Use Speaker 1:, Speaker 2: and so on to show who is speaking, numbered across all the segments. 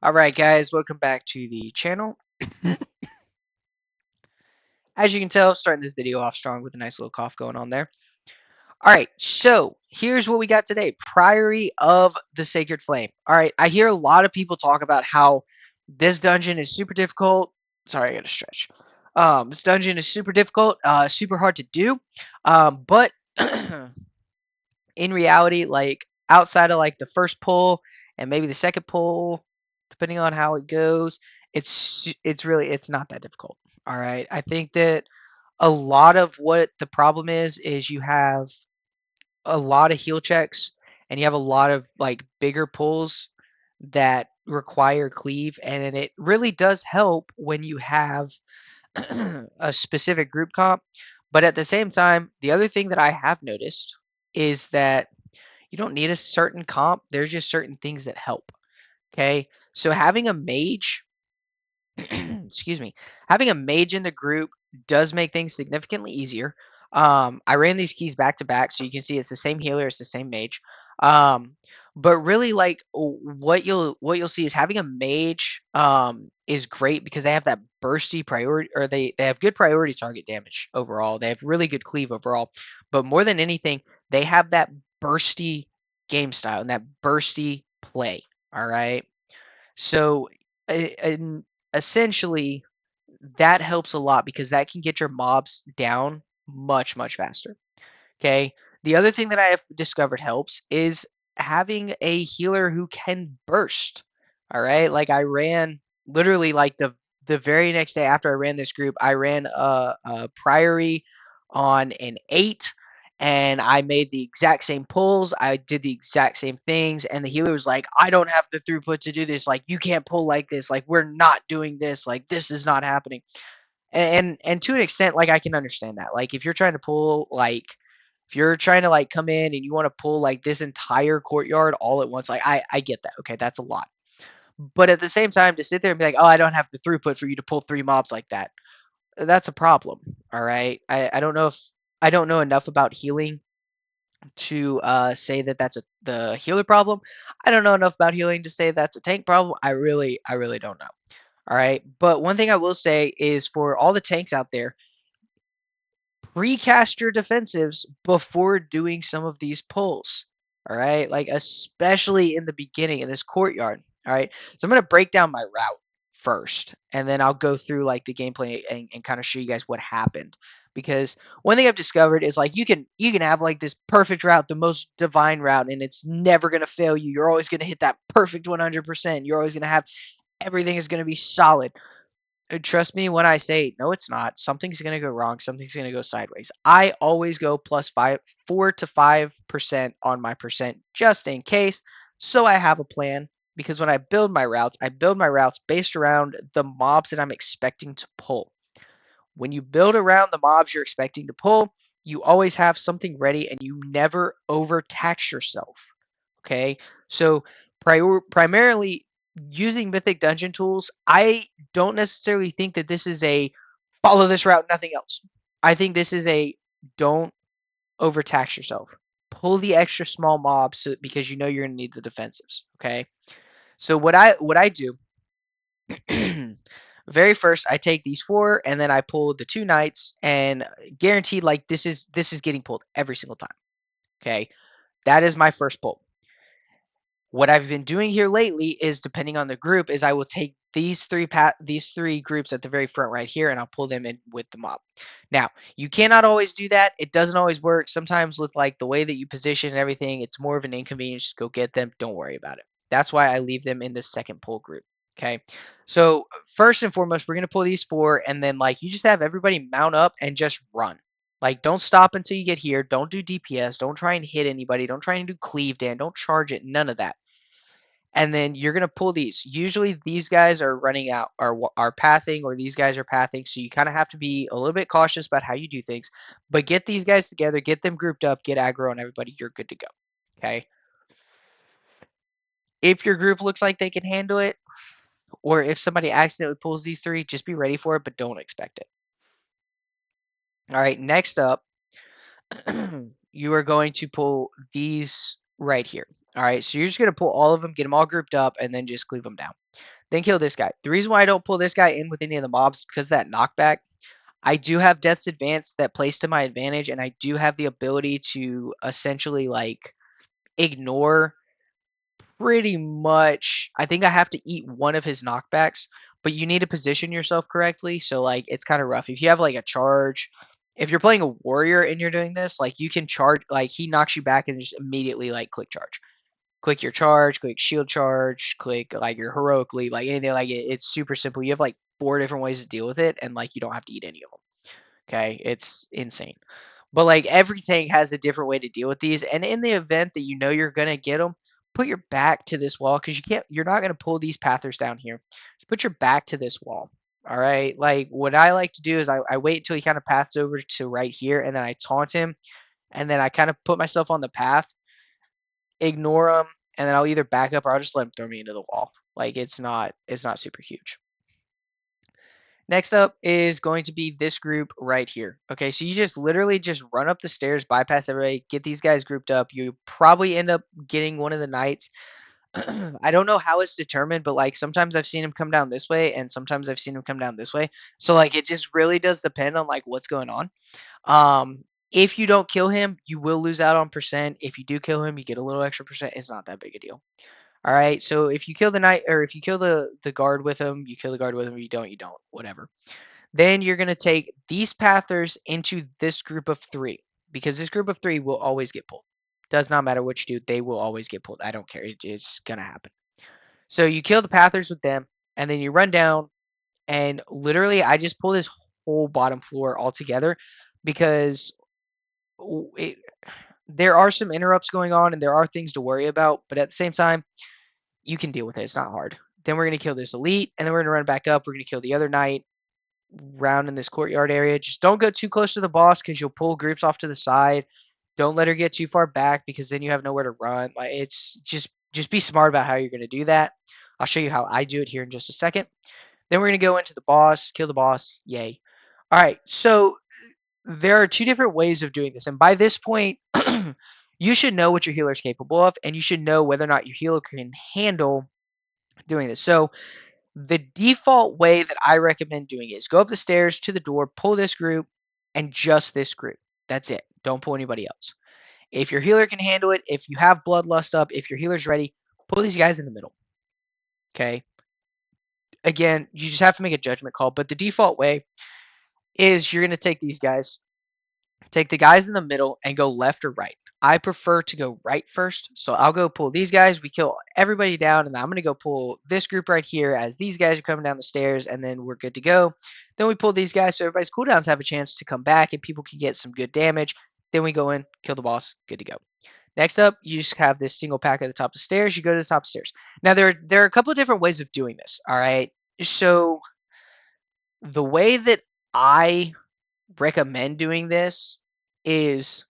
Speaker 1: Alright guys, welcome back to the channel. As you can tell, starting this video off strong with a nice little cough going on there. Alright, so here's what we got today. Priory of the Sacred Flame. Alright, I hear a lot of people talk about how this dungeon is super difficult. Sorry, I gotta stretch. This dungeon is super difficult, super hard to do. But in reality, like outside of like the first pull and maybe the second pull, depending on how it goes, it's not that difficult. All right. I think that a lot of what the problem is you have a lot of heal checks and you have a lot of like bigger pulls that require cleave, and it really does help when you have a specific group comp. But at the same time, the other thing that I have noticed is that you don't need a certain comp. There's just certain things that help. Okay. So having a mage, excuse me, having a mage in the group does make things significantly easier. I ran these keys back to back, so you can see it's the same healer, it's the same mage. Um, but really, like what you'll see is having a mage is great because they have that bursty priority, or they have good priority target damage overall. They have really good cleave overall, but more than anything, they have that bursty game style and that bursty play. All right, so and essentially that helps a lot because that can get your mobs down much faster. Okay. The other thing that I have discovered helps is having a healer who can burst. All right. Like I ran literally like the very next day after I ran this group, I ran a Priory on an 8, and I made the exact same pulls. I did the exact same things, and the healer was like, "I don't have the throughput to do this. Like you can't pull like this. Like we're not doing this. Like this is not happening." And to an extent, like I can understand that. Like if you're trying to pull like if you're trying to like come in and you want to pull like this entire courtyard all at once, like I get that. Okay, that's a lot. But at the same time, to sit there and be like, "Oh, I don't have the throughput for you to pull 3 mobs like that," that's a problem. All right. I don't know if I don't know enough about healing to say that that's the healer problem. I don't know enough about healing to say that's a tank problem. I really don't know. All right. But one thing I will say is for all the tanks out there, recast your defensives before doing some of these pulls. All right, like especially in the beginning in this courtyard. All right, so I'm gonna break down my route first, and then I'll go through like the gameplay and kind of show you guys what happened. Because one thing I've discovered is like you can have like this perfect route, the most divine route, and it's never gonna fail you. You're always gonna hit that perfect 100%. You're always gonna have everything is gonna be solid. Trust me when I say no, it's not. Something's gonna go wrong. Something's gonna go sideways. I always go plus 4 to 5% on my percent just in case. So I have a plan because when I build my routes based around the mobs that I'm expecting to pull. When you build around the mobs you're expecting to pull, you always have something ready and you never overtax yourself. Okay, so primarily using Mythic Dungeon tools, I don't necessarily think that this is a follow this route, nothing else. I think this is a don't overtax yourself. Pull the extra small mobs because you know you're going to need the defensives. Okay, so what I do, very first I take these 4 and then I pull the 2 knights, and guaranteed like this is getting pulled every single time. Okay, that is my first pull. What I've been doing here lately is, depending on the group, is I will take these three groups at the very front right here, and I'll pull them in with the mob. Now, you cannot always do that. It doesn't always work. Sometimes with like the way that you position and everything, it's more of an inconvenience. Just go get them. Don't worry about it. That's why I leave them in the second pull group. Okay. So first and foremost, we're gonna pull these 4, and then like you just have everybody mount up and just run. Like, don't stop until you get here. Don't do DPS. Don't try and hit anybody. Don't try and do cleave, Dan. Don't charge it. None of that. And then you're gonna pull these. Usually these guys are running out, are pathing, or these guys are pathing. So you kind of have to be a little bit cautious about how you do things. But get these guys together, get them grouped up, get aggro on everybody. You're good to go. Okay. If your group looks like they can handle it, or if somebody accidentally pulls these 3, just be ready for it, but don't expect it. All right. Next up, you are going to pull these right here. All right, so you're just going to pull all of them, get them all grouped up, and then just cleave them down. Then kill this guy. The reason why I don't pull this guy in with any of the mobs is because of that knockback. I do have Death's Advance that plays to my advantage, and I do have the ability to essentially like ignore pretty much. I think I have to eat one of his knockbacks, but you need to position yourself correctly. So like it's kind of rough. If you have like a charge, if you're playing a warrior and you're doing this, like you can charge, like he knocks you back and just immediately like click charge. Click your charge, click shield charge, click like your heroic leap, like anything like it. It's super simple. You have like 4 different ways to deal with it, and like you don't have to eat any of them. Okay, it's insane. But like everything has a different way to deal with these. And in the event that you know you're gonna get them, put your back to this wall because you're not gonna pull these pathers down here. Just put your back to this wall. All right. Like what I like to do is I wait until he kind of paths over to right here, and then I taunt him, and then I kind of put myself on the path, ignore him, and then I'll either back up or I'll just let him throw me into the wall. Like it's not super huge. Next up is going to be this group right here. Okay, so you just literally just run up the stairs, bypass everybody, get these guys grouped up. You probably end up getting one of the knights. I don't know how it's determined, but like sometimes I've seen him come down this way and sometimes I've seen him come down this way. So like it just really does depend on like what's going on. If you don't kill him, you will lose out on percent. If you do kill him, you get a little extra percent. It's not that big a deal. All right. So if you kill the knight or if you kill the guard with him, you kill the guard with him. You don't. Whatever. Then you're going to take these pathers into this group of 3 because this group of 3 will always get pulled. Does not matter which dude, they will always get pulled. I don't care. It's going to happen. So you kill the pathers with them, and then you run down, and literally I just pull this whole bottom floor all together because it, there are some interrupts going on and there are things to worry about, but at the same time, you can deal with it. It's not hard. Then we're going to kill this elite, and then we're going to run back up. We're going to kill the other knight, round in this courtyard area. Just don't go too close to the boss because you'll pull groups off to the side. Don't let her get too far back because then you have nowhere to run. Like it's just be smart about how you're going to do that. I'll show you how I do it here in just a second. Then we're going to go into the boss, kill the boss. Yay. All right. So there are 2 different ways of doing this. And by this point, you should know what your healer is capable of and you should know whether or not your healer can handle doing this. So the default way that I recommend doing it is go up the stairs to the door, pull this group, and just this group. That's it. Don't pull anybody else. If your healer can handle it, if you have Bloodlust up, if your healer's ready, pull these guys in the middle. Okay. Again, you just have to make a judgment call, but the default way is you're going to take these guys, take the guys in the middle, and go left or right. I prefer to go right first, so I'll go pull these guys. We kill everybody down, and then I'm going to go pull this group right here as these guys are coming down the stairs, and then we're good to go. Then we pull these guys so everybody's cooldowns have a chance to come back and people can get some good damage. Then we go in, kill the boss, good to go. Next up, you just have this single pack at the top of the stairs. You go to the top of the stairs. Now, there are a couple of different ways of doing this, all right? So the way that I recommend doing this is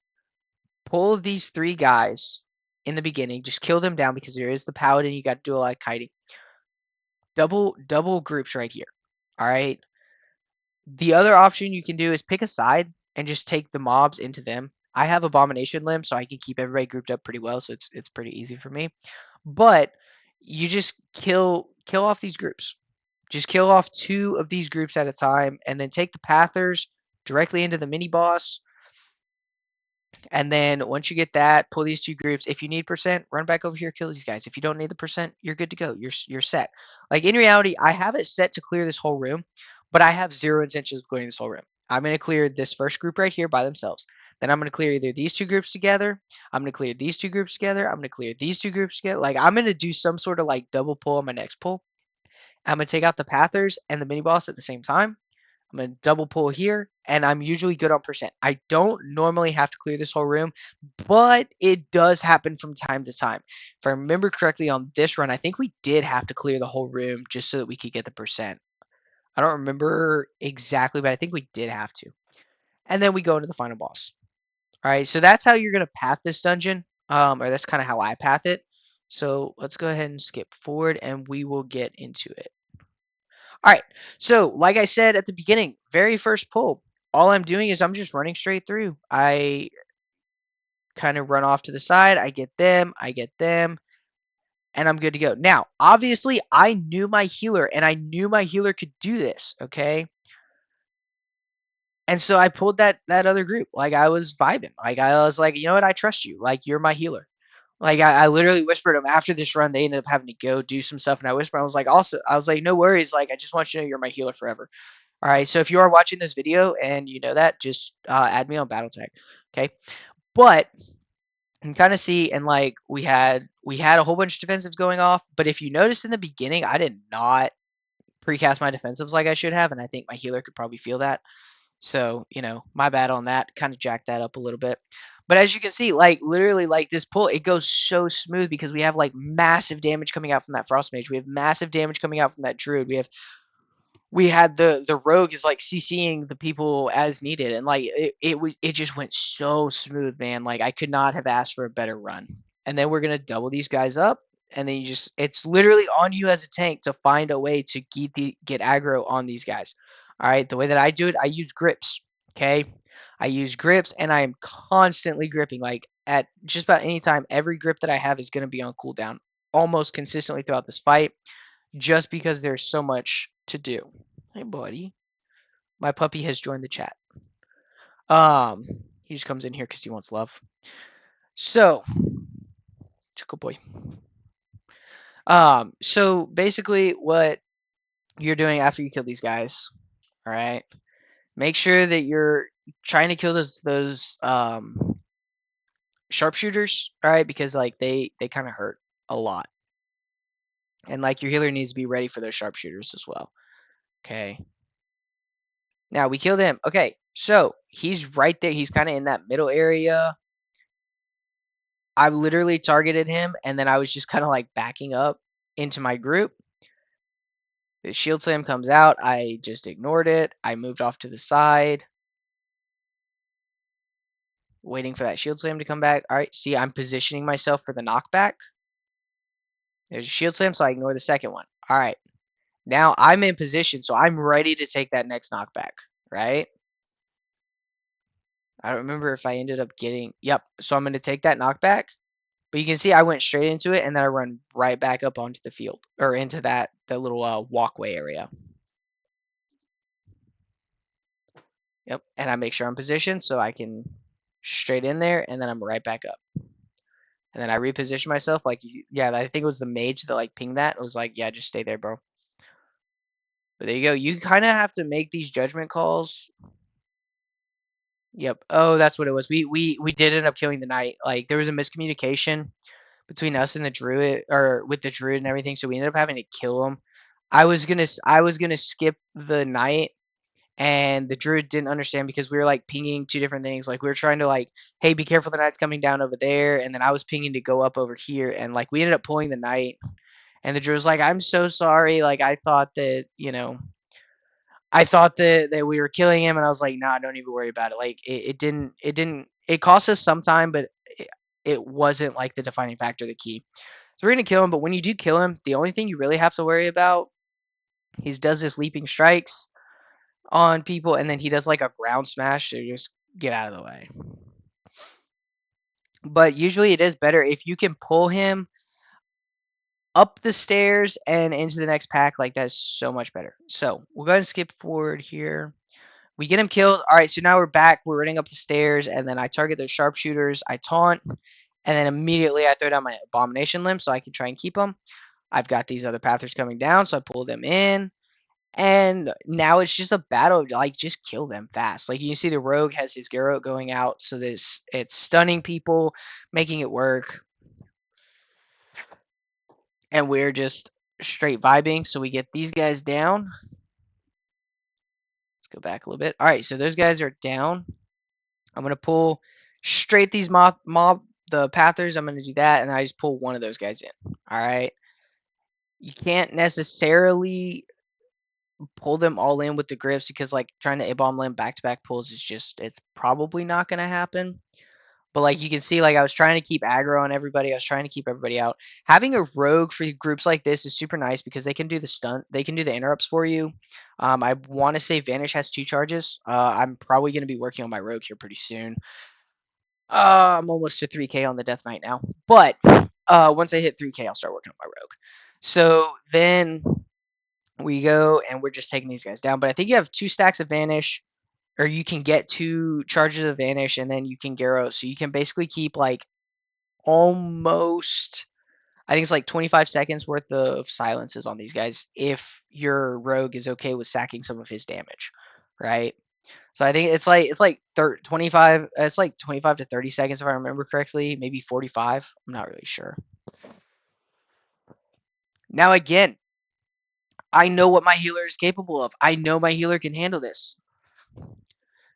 Speaker 1: pull these 3 guys in the beginning. Just kill them down because there is the paladin. You got to do a lot of kiting. Double groups right here. All right. The other option you can do is pick a side and just take the mobs into them. I have abomination limb, so I can keep everybody grouped up pretty well. So it's pretty easy for me. But you just kill off these groups. Just kill off 2 of these groups at a time, and then take the pathers directly into the mini boss. And then once you get that, pull these 2 groups. If you need percent, run back over here, kill these guys. If you don't need the percent, you're good to go. You're set. Like in reality, I have it set to clear this whole room, but I have 0 intentions of clearing this whole room. I'm going to clear this first group right here by themselves. Then I'm going to clear either these 2 groups together. I'm going to clear these 2 groups together. I'm going to clear these 2 groups together. Like I'm going to do some sort of like double pull on my next pull. I'm going to take out the pathers and the mini boss at the same time. I'm going to double pull here, and I'm usually good on percent. I don't normally have to clear this whole room, but it does happen from time to time. If I remember correctly on this run, I think we did have to clear the whole room just so that we could get the percent. I don't remember exactly, but I think we did have to. And then we go into the final boss. All right, so that's how you're going to path this dungeon, or that's kind of how I path it. So let's go ahead and skip forward, and we will get into it. All right. So, like I said at the beginning, very first pull, all I'm doing is I'm just running straight through. kind of run off to the side. I get them, and I'm good to go. Now, obviously, I knew my healer, and I knew my healer could do this, okay? And so I pulled that other group. Like, I was vibing. Like, I was like, you know what? I trust you. Like, you're my healer. Like, I literally whispered them after this run. They ended up having to go do some stuff, and I whispered. I was like, no worries. Like, I just want you to know you're my healer forever. All right. So if you are watching this video and you know that, just add me on BattleTech. Okay. But you can kind of see, and like we had a whole bunch of defensives going off. But if you noticed in the beginning, I did not precast my defensives like I should have, and I think my healer could probably feel that. So, my bad on that. Kind of jacked that up a little bit. But as you can see, like literally, like this pull, it goes so smooth because we have like massive damage coming out from that frost mage. We have massive damage coming out from that druid. We had the rogue is like CCing the people as needed, and like it just went so smooth, man. Like I could not have asked for a better run. And then we're gonna double these guys up, and then it's literally on you as a tank to find a way to get aggro on these guys. All right, the way that I do it, I use grips. Okay, I use grips, and I am constantly gripping. Like at just about any time, every grip that I have is gonna be on cooldown almost consistently throughout this fight, just because there's so much to do. Hey, buddy. My puppy has joined the chat. Um, he just comes in here because he wants love. So, good boy. So basically, what you're doing after you kill these guys, all right? Make sure that you're trying to kill those sharpshooters, all right? Because like they kind of hurt a lot, and like your healer needs to be ready for those sharpshooters as well. Okay. Now we kill them. Okay, so he's right there. He's kind of in that middle area. I literally targeted him, and then I was just kind of like backing up into my group. The shield slam comes out. I just ignored it. I moved off to the side, waiting for that shield slam to come back. All right, see, I'm positioning myself for the knockback. There's a shield slam, so I ignore the second one. All right, now I'm in position, so I'm ready to take that next knockback, right? I don't remember if I ended up getting, yep, so I'm going to take that knockback. But you can see I went straight into it, and then I run right back up onto the field, or into the little walkway area. Yep, and I make sure I'm positioned so I can straight in there, and then I'm right back up. And then I reposition myself, like, yeah, I think it was the mage that, like, pinged that. It was like, yeah, just stay there, bro. But there you go. You kind of have to make these judgment calls. Yep. Oh, that's what it was. We did end up killing the knight. Like, there was a miscommunication between us and the druid, or with the druid and everything, so we ended up having to kill him. I was gonna skip the knight, and the druid didn't understand because we were like pinging two different things. Like we were trying to like, hey, be careful, the knight's coming down over there, and then I was pinging to go up over here, and like we ended up pulling the knight, and the druid was like, I'm so sorry, like I thought that that we were killing him, and I was like, nah, don't even worry about it. Like it cost us some time, but it wasn't like the defining factor, the key. So we're gonna kill him, but when you do kill him, the only thing you really have to worry about, he does this leaping strikes on people, and then he does like a ground smash, so you just get out of the way. But usually it is better if you can pull him up the stairs and into the next pack. Like that's so much better. So we'll go ahead and skip forward here. We get him killed. All right, so now we're back. We're running up the stairs, and then I target those sharpshooters. I taunt, and then immediately I throw down my abomination limb so I can try and keep them. I've got these other pathers coming down, so I pull them in. And now it's just a battle of, like, just kill them fast. Like, you see the rogue has his Garrote going out, so this it's stunning people, making it work. And we're just straight vibing, so we get these guys down. Let's go back a little bit. All right, so those guys are down. I'm going to pull straight these the pathers. I'm going to do that, and I just pull one of those guys in. All right. You can't necessarily pull them all in with the grips because like trying to A-bomb limb back-to-back pulls is just, it's probably not going to happen. But like you can see, like I was trying to keep aggro on everybody. I was trying to keep everybody out. Having a rogue for groups like this is super nice because they can do the stunt. They can do the interrupts for you. I want to say Vanish has 2 charges. I'm probably going to be working on my rogue here pretty soon. I'm almost to 3K on the Death Knight now. But once I hit 3K, I'll start working on my Rogue. So then we go and we're just taking these guys down. But I think you have 2 stacks of Vanish, or you can get 2 charges of Vanish, and then you can Garrow. So you can basically keep like almost, I think it's like 25 seconds worth of silences on these guys if your Rogue is okay with sacking some of his damage, right? So I think it's like 25. It's like 25 to 30 seconds if I remember correctly. Maybe 45. I'm not really sure. Now again, I know what my healer is capable of. I know my healer can handle this.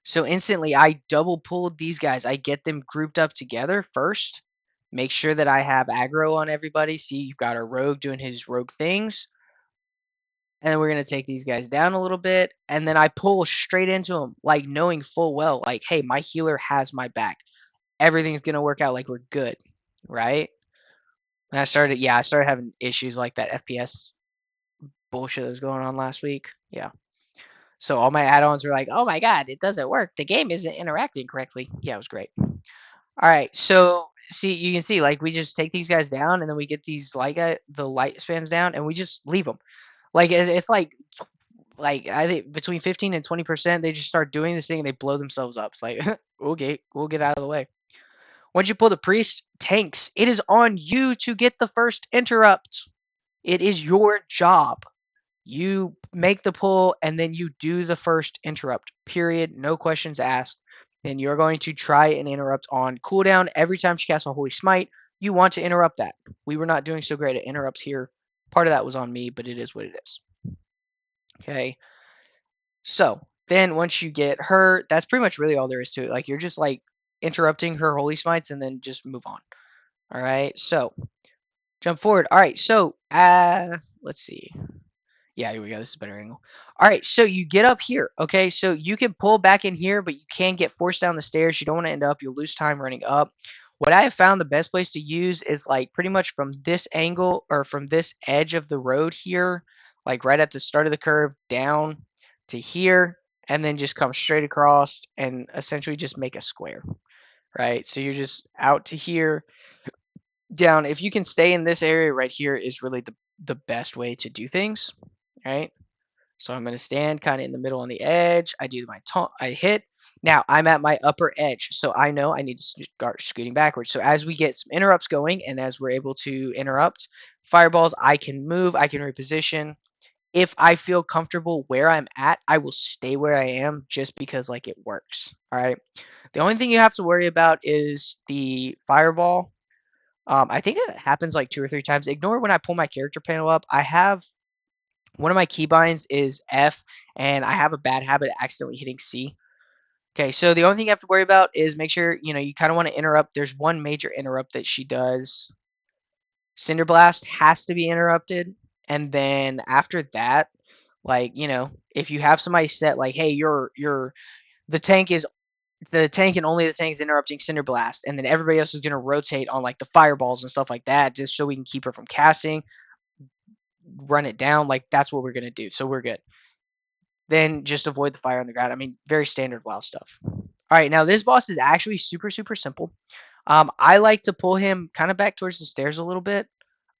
Speaker 1: So instantly, I double pulled these guys. I get them grouped up together first. Make sure that I have aggro on everybody. See, you've got our rogue doing his rogue things. And then we're going to take these guys down a little bit. And then I pull straight into them, like knowing full well, like, hey, my healer has my back. Everything's going to work out like we're good, right? And I started having issues like that FPS bullshit that was going on last week. Yeah. So all my add-ons were like, oh my god, it doesn't work. The game isn't interacting correctly. Yeah, it was great. All right, so see, you can see like we just take these guys down, and then we get these the light spans down, and we just leave them. Like it's like I think between 15 and 20%, they just start doing this thing and they blow themselves up. It's like okay, we'll get out of the way. Once you pull the priest tanks, it is on you to get the first interrupt. It is your job. You make the pull and then you do the first interrupt. Period. No questions asked. And you're going to try and interrupt on cooldown every time she casts a Holy Smite. You want to interrupt that. We were not doing so great at interrupts here. Part of that was on me, but it is what it is. Okay. So then once you get her, that's pretty much really all there is to it. Like you're just like interrupting her Holy Smites and then just move on. All right. So jump forward. All right. So let's see. Yeah, here we go. This is a better angle. All right, so you get up here. Okay, so you can pull back in here, but you can get forced down the stairs. You don't want to end up. You'll lose time running up. What I have found the best place to use is like pretty much from this angle or from this edge of the road here, like right at the start of the curve down to here, and then just come straight across and essentially just make a square, right? So you're just out to here, down. If you can stay in this area right here is really the best way to do things, right? So I'm going to stand kind of in the middle on the edge. I do my taunt. I hit. Now I'm at my upper edge, so I know I need to start scooting backwards. So as we get some interrupts going, and as we're able to interrupt fireballs, I can move. I can reposition. If I feel comfortable where I'm at, I will stay where I am just because like it works. All right. The only thing you have to worry about is the fireball. I think it happens like 2 or 3 times. Ignore when I pull my character panel up. I have one of my keybinds is F, and I have a bad habit of accidentally hitting C. Okay, so the only thing you have to worry about is make sure, you kind of want to interrupt. There's one major interrupt that she does. Cinder Blast has to be interrupted. And then after that, like, if you have somebody set like, hey, the tank is the tank and only the tank is interrupting Cinder Blast, and then everybody else is gonna rotate on like the fireballs and stuff like that, just so we can keep her from casting, run it down, like that's what we're gonna do. So we're good. Then just avoid the fire on the ground. I mean, very standard WoW stuff. All right, now this boss is actually super, super simple. I like to pull him kind of back towards the stairs a little bit,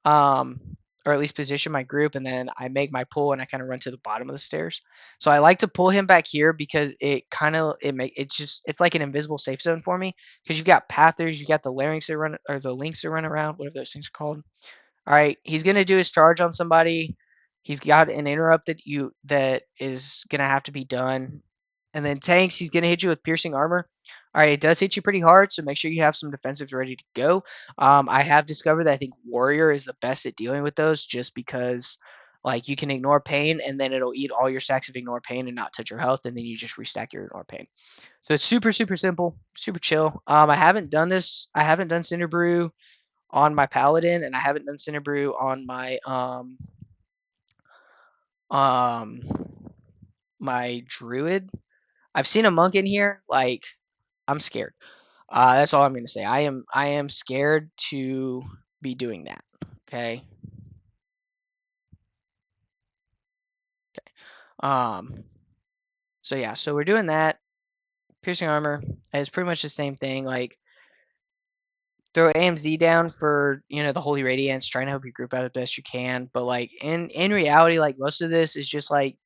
Speaker 1: um, or at least position my group, and then I make my pull and I kind of run to the bottom of the stairs. So I like to pull him back here because it's like an invisible safe zone for me because you've got pathers, you got the larynx that run or the links that run around, whatever those things are called. All right, he's gonna do his charge on somebody. He's got an interrupt that is gonna have to be done. And then tanks, he's gonna hit you with piercing armor. All right, it does hit you pretty hard, so make sure you have some defensives ready to go. I have discovered that I think warrior is the best at dealing with those, just because like you can ignore pain, and then it'll eat all your stacks of ignore pain and not touch your health, and then you just restack your ignore pain. So it's super, super simple, super chill. I haven't done this. I haven't done Cinder Brew on my paladin, and I haven't done Cinder Brew on um my druid. I've seen a monk in here. Like I'm scared. That's all I'm gonna say. I am scared to be doing that. Okay. Um. So yeah. So we're doing that. Piercing armor is pretty much the same thing. Like throw AMZ down for, the Holy Radiance, trying to help your group out as best you can. But like in reality, like most of this is just like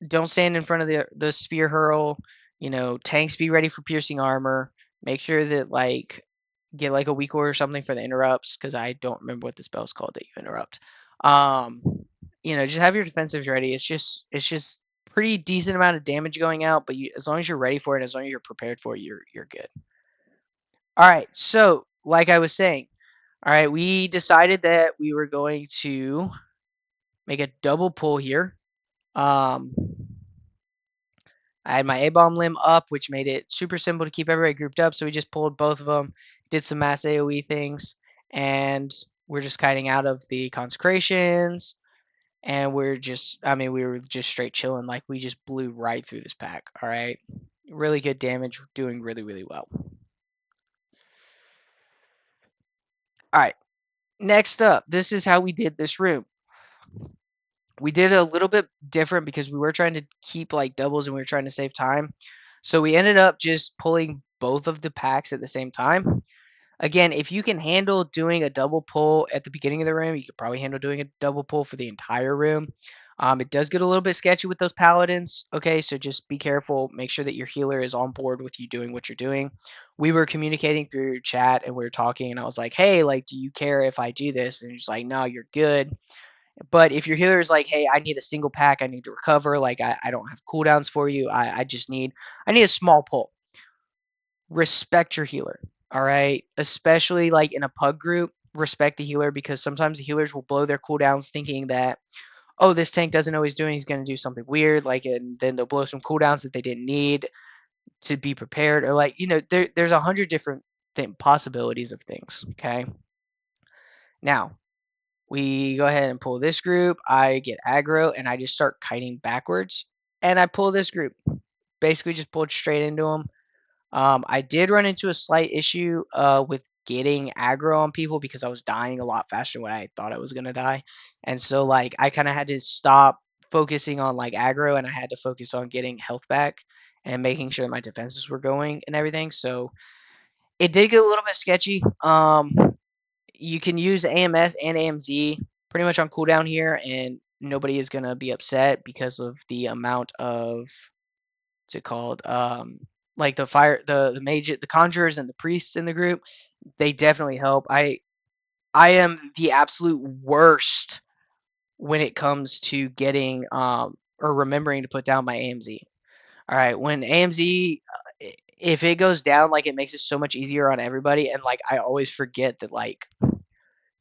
Speaker 1: don't stand in front of the spear hurl. Tanks be ready for piercing armor. Make sure that like get like a weak order or something for the interrupts because I don't remember what the spell's called that you interrupt. Um, just have your defensives ready. It's just pretty decent amount of damage going out, but as long as you're ready for it, as long as you're prepared for it, you're good. All right. So, like I was saying, all right, we decided that we were going to make a double pull here. Um, I had my A-bomb limb up, which made it super simple to keep everybody grouped up. So we just pulled both of them, did some mass AoE things, and we're just kiting out of the consecrations. And we were just straight chilling. Like we just blew right through this pack. All right, really good damage, doing really really well. All right, next up, this is how we did this room. We did it a little bit different because we were trying to keep like doubles and we were trying to save time. So we ended up just pulling both of the packs at the same time. Again, if you can handle doing a double pull at the beginning of the room, you could probably handle doing a double pull for the entire room. It does get a little bit sketchy with those paladins. Okay, so just be careful. Make sure that your healer is on board with you doing what you're doing. We were communicating through chat and we were talking, and I was like, "Hey, like, do you care if I do this?" And he's like, "No, you're good." But if your healer is like, "Hey, I need a single pack. I need to recover. Like, I don't have cooldowns for you. I need a small pull." Respect your healer. All right, especially like in a pug group, respect the healer because sometimes the healers will blow their cooldowns thinking that, oh, this tank doesn't know what he's doing. He's going to do something weird, like, and then they'll blow some cooldowns that they didn't need to be prepared, or like, there's 100 different possibilities of things. Okay, now we go ahead and pull this group. I get aggro and I just start kiting backwards, and I pull this group. Basically, just pulled straight into them. I did run into a slight issue with getting aggro on people because I was dying a lot faster than I thought I was gonna die, and so like I kind of had to stop focusing on like aggro and I had to focus on getting health back and making sure my defenses were going and everything. So it did get a little bit sketchy. You can use AMS and AMZ pretty much on cooldown here, and nobody is gonna be upset because of the amount of what's it called? Like the mage, the conjurers, and the priests in the group. They definitely help. I am the absolute worst when it comes to getting or remembering to put down my AMZ. All right, when AMZ, if it goes down, like it makes it so much easier on everybody, and like I always forget that like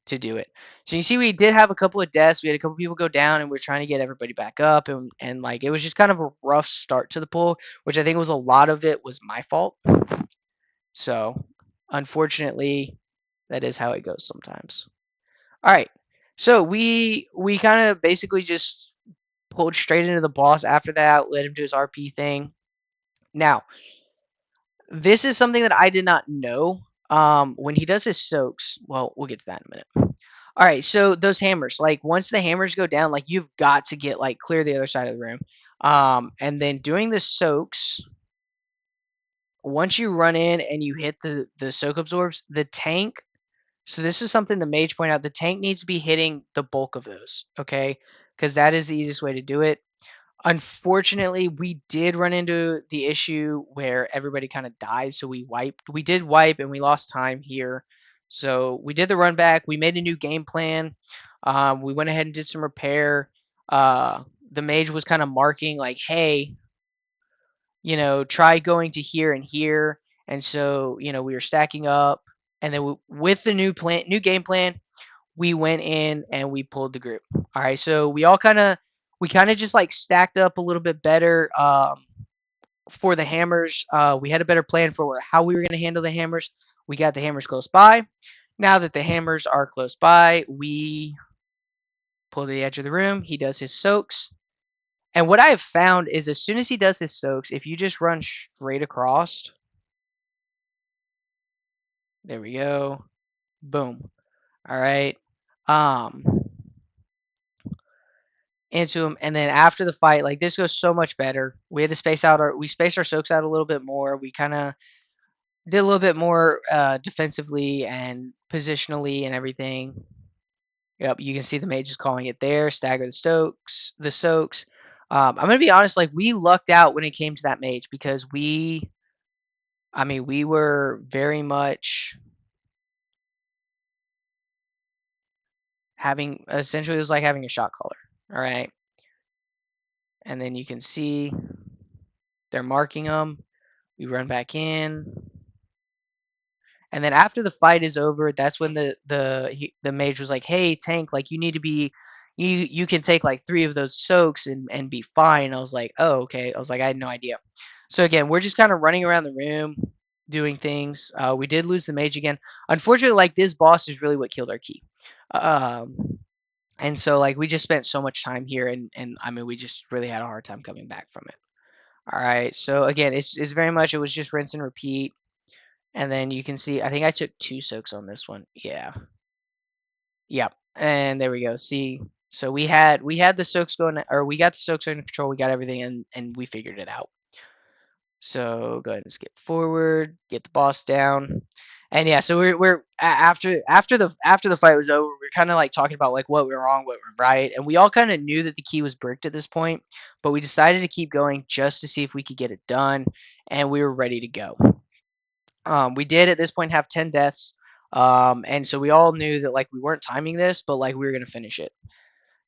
Speaker 1: to do it. So you see, we did have a couple of deaths. We had a couple people go down, and we are trying to get everybody back up, and like it was just kind of a rough start to the pool, which I think was a lot of it was my fault. So unfortunately, that is how it goes sometimes. All right, so we kind of basically just pulled straight into the boss after that, let him do his RP thing. Now, this is something that I did not know. When he does his soaks, well, we'll get to that in a minute. All right, so those hammers, like once the hammers go down, like you've got to get like clear the other side of the room. And then doing the soaks, once you run in and you hit the soak absorbs, the tank. So this is something the mage point out. The tank needs to be hitting the bulk of those, okay? Because that is the easiest way to do it. Unfortunately, we did run into the issue where everybody kind of died, so we wiped. We did wipe, and we lost time here. So we did the run back. We made a new game plan. We went ahead and did some repair. The mage was kind of marking like, "Hey, try going to here and here." And so, we were stacking up, and then with the new game plan, we went in and we pulled the group. All right, so we kind of just like stacked up a little bit better for the hammers. We had a better plan for how we were going to handle the hammers. We got the hammers close by. Now that the hammers are close by, we pull to the edge of the room. He does his soaks. And what I have found is as soon as he does his soaks, if you just run straight across, there we go. Boom. All right. Um, into him, and then after the fight, like this goes so much better. We had to we spaced our soaks out a little bit more. We kind of Did a little bit more defensively and positionally and everything. Yep, you can see the mage is calling it there. Stagger the soaks. I'm gonna be honest, like we lucked out when it came to that mage because I mean, we were very much having essentially it was like having a shot caller. All right, and then you can see they're marking them. We run back in, and then after the fight is over, that's when the mage was like, "Hey, tank, like you need to be, you can take like 3 of those soaks and be fine." I was like, "Oh, okay." I was like, I had no idea. So again, we're just kind of running around the room doing things. We did lose the mage again. Unfortunately, like this boss is really what killed our key. Um, and so like we just spent so much time here, and I mean we just really had a hard time coming back from it. All right, so again, it's very much it was just rinse and repeat. And then you can see, I think I took 2 soaks on this one. Yeah. Yep. And there we go. See, so we had the soaks going, or we got the soaks under control. We got everything, and we figured it out. So go ahead and skip forward, get the boss down, and yeah. So after the fight was over, we are kind of like talking about like what went wrong, what went right, and we all kind of knew that the key was bricked at this point, but we decided to keep going just to see if we could get it done, and we were ready to go. We did at this point have 10 deaths. And so we all knew that like we weren't timing this, but like we were gonna finish it.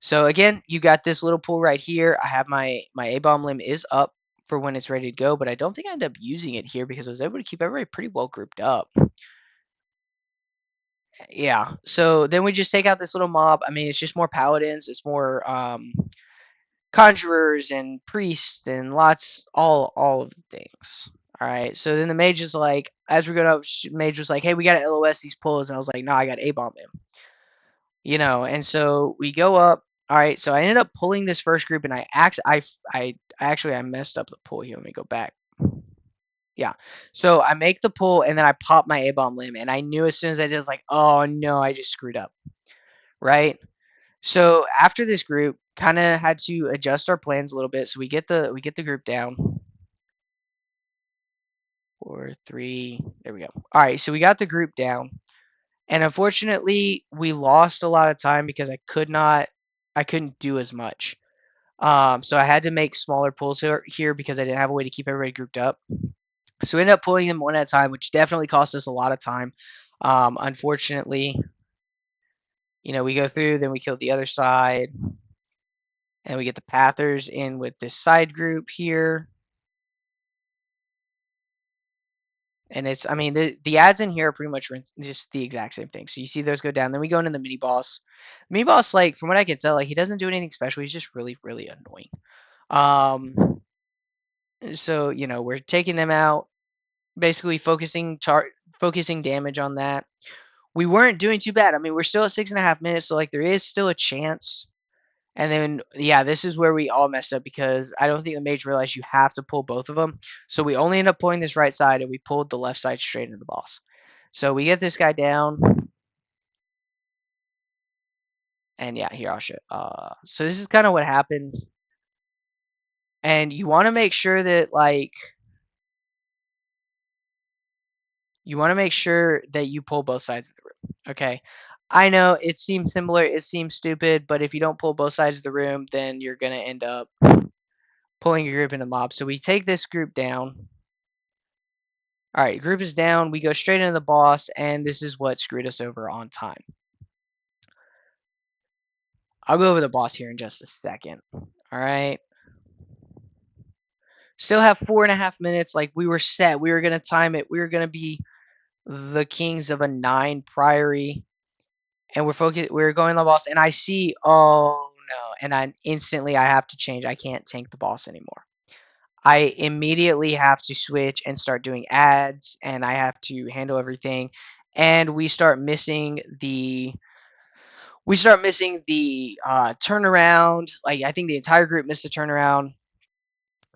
Speaker 1: So again, you got this little pool right here. I have my A bomb limb is up for when it's ready to go, but I don't think I ended up using it here because I was able to keep everybody pretty well grouped up. Yeah. So then we just take out this little mob. I mean, it's just more paladins. It's more conjurers and priests and lots all of the things. All right. So then the mage is like, as we're going up, mage was like, "Hey, we got to LOS these pulls," and I was like, "No, I got A bomb him." And so we go up. All right. So I ended up pulling this first group, and I messed up the pull here. Let me go back. Yeah. So I make the pull, and then I pop my A bomb limb, and I knew as soon as I did, I was like, "Oh no, I just screwed up." Right. So after this group, kind of had to adjust our plans a little bit. So we get the group down. 4, 3. There we go. All right, so we got the group down, and unfortunately, we lost a lot of time because I couldn't do as much. So I had to make smaller pulls here because I didn't have a way to keep everybody grouped up. So we ended up pulling them one at a time, which definitely cost us a lot of time. Unfortunately, we go through, then we kill the other side, and we get the Pathers in with this side group here. And I mean, the ads in here are pretty much just the exact same thing. So you see those go down. Then we go into the mini boss. The mini boss, like from what I can tell, like he doesn't do anything special. He's just really, really annoying. So we're taking them out, basically focusing damage on that. We weren't doing too bad. I mean, we're still at 6.5 minutes, so like there is still a chance. And then, yeah, this is where we all messed up because I don't think the mage realized you have to pull both of them. So we only end up pulling this right side, and we pulled the left side straight into the boss. So we get this guy down, and yeah, here I'll show. So this is kind of what happened, and you want to make sure that you pull both sides of the room. Okay, I know it seems similar, it seems stupid, but if you don't pull both sides of the room, then you're gonna end up pulling your group into mob. So we take this group down. All right, group is down. We go straight into the boss, and this is what screwed us over on time. I'll go over the boss here in just a second. All right. Still have 4.5 minutes. Like we were set. We were gonna time it. We were gonna be the kings of a 9 Priory, and we're focused. We're going to the boss, and I see. Oh no! And I have to change. I can't tank the boss anymore. I immediately have to switch and start doing ads, and I have to handle everything. And we start missing the turnaround. Like I think the entire group missed the turnaround.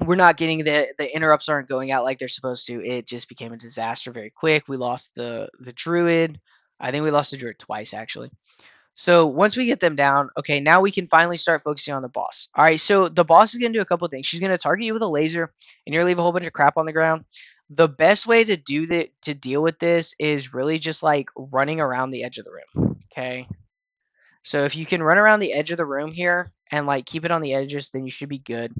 Speaker 1: We're not getting the interrupts aren't going out like they're supposed to. It just became a disaster very quick. We lost the druid. I think we lost the druid twice actually. So once we get them down, okay, now we can finally start focusing on the boss. All right, so the boss is gonna do a couple of things. She's gonna target you with a laser, and you're gonna leave a whole bunch of crap on the ground. The best way to to deal with this is really just like running around the edge of the room. Okay. So if you can run around the edge of the room here and like keep it on the edges, then you should be good.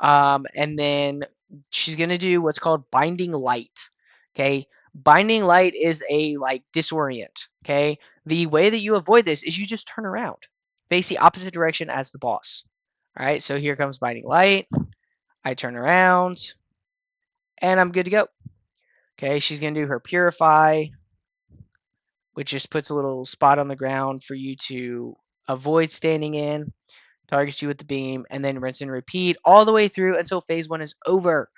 Speaker 1: And then she's gonna do what's called binding light. Okay. Binding light is a like disorient. Okay. The way that you avoid this is you just turn around, face the opposite direction as the boss. All right. So here comes binding light. I turn around and I'm good to go. Okay. She's gonna do her purify, which just puts a little spot on the ground for you to avoid standing in, targets you with the beam, and then rinse and repeat all the way through until phase 1 is over.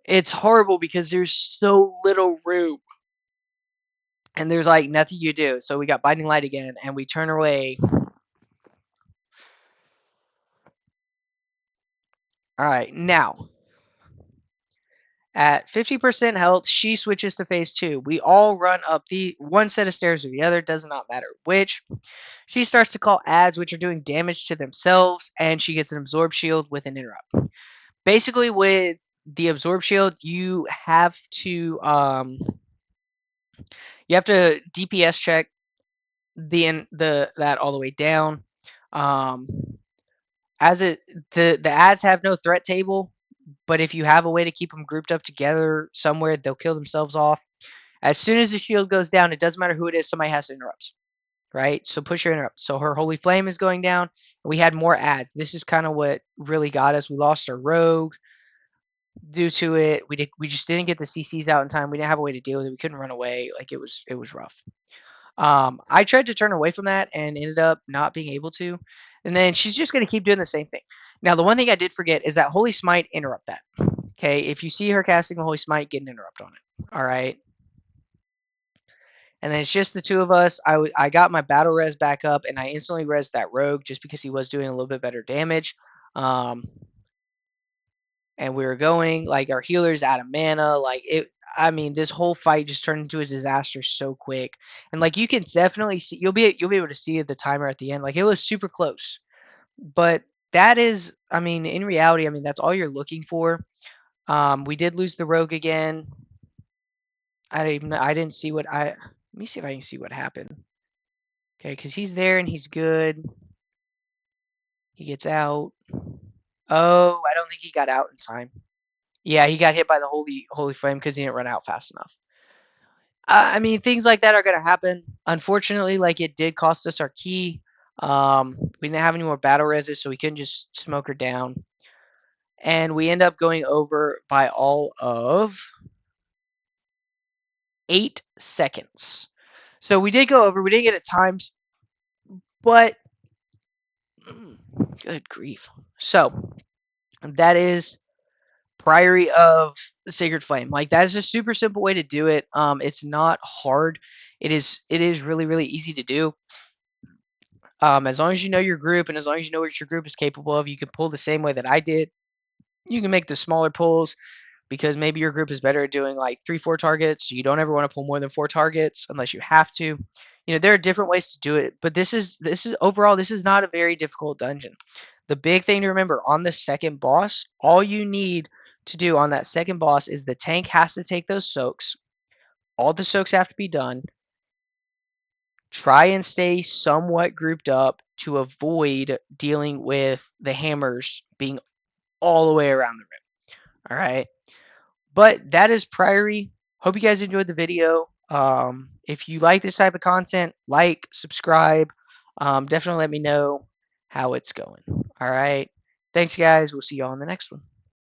Speaker 1: It's horrible because there's so little room and there's like nothing you do. So we got binding light again and we turn away. All right, now at 50% health, she switches to phase 2. We all run up the one set of stairs or the other, does not matter which. She starts to call ads, which are doing damage to themselves, and she gets an absorb shield with an interrupt. Basically, with the absorb shield, you have to DPS check the that all the way down. Um, as it the ads have no threat table, but if you have a way to keep them grouped up together somewhere, they'll kill themselves off. As soon as the shield goes down, it doesn't matter who it is, somebody has to interrupt. Right? So push your interrupt. So her holy flame is going down. We had more ads. This is kind of what really got us. We lost our rogue due to it. We just didn't get the CCs out in time. We didn't have a way to deal with it. We couldn't run away. Like it was rough. I tried to turn away from that and ended up not being able to. And then she's just going to keep doing the same thing. Now, the one thing I did forget is that Holy Smite, interrupt that. Okay, if you see her casting the Holy Smite, get an interrupt on it. All right. And then it's just the two of us. I got my battle res back up, and I instantly res that rogue just because he was doing a little bit better damage. And we were going like our healer's out of mana. Like it. I mean, this whole fight just turned into a disaster so quick. And like you can definitely see, you'll be able to see the timer at the end. Like it was super close. But that is, I mean, in reality, I mean that's all you're looking for. We did lose the rogue again. I didn't see what I. Let me see if I can see what happened. Okay, because he's there and he's good. He gets out. Oh, I don't think he got out in time. Yeah, he got hit by the holy flame because he didn't run out fast enough. I mean, things like that are going to happen. Unfortunately, like it did cost us our key. We didn't have any more battle reses, so we couldn't just smoke her down. And we end up going over by all of 8 seconds. So we did go over. We didn't get it timed, but good grief. So that is Priory of the Sacred Flame. Like that is a super simple way to do it. It's not hard. It is really really easy to do. As long as you know your group and as long as you know what your group is capable of, you can pull the same way that I did. You can make the smaller pulls because maybe your group is better at doing like 3-4 targets. You don't ever want to pull more than 4 targets unless you have to. You know, there are different ways to do it, but this is overall this is not a very difficult dungeon. The big thing to remember on the second boss, all you need to do on that second boss is the tank has to take those soaks. All the soaks have to be done. Try and stay somewhat grouped up to avoid dealing with the hammers being all the way around the rim. All right. But that is Priory. Hope you guys enjoyed the video. If you like this type of content, like, subscribe. Definitely let me know how it's going. All right. Thanks, guys. We'll see you all in the next one.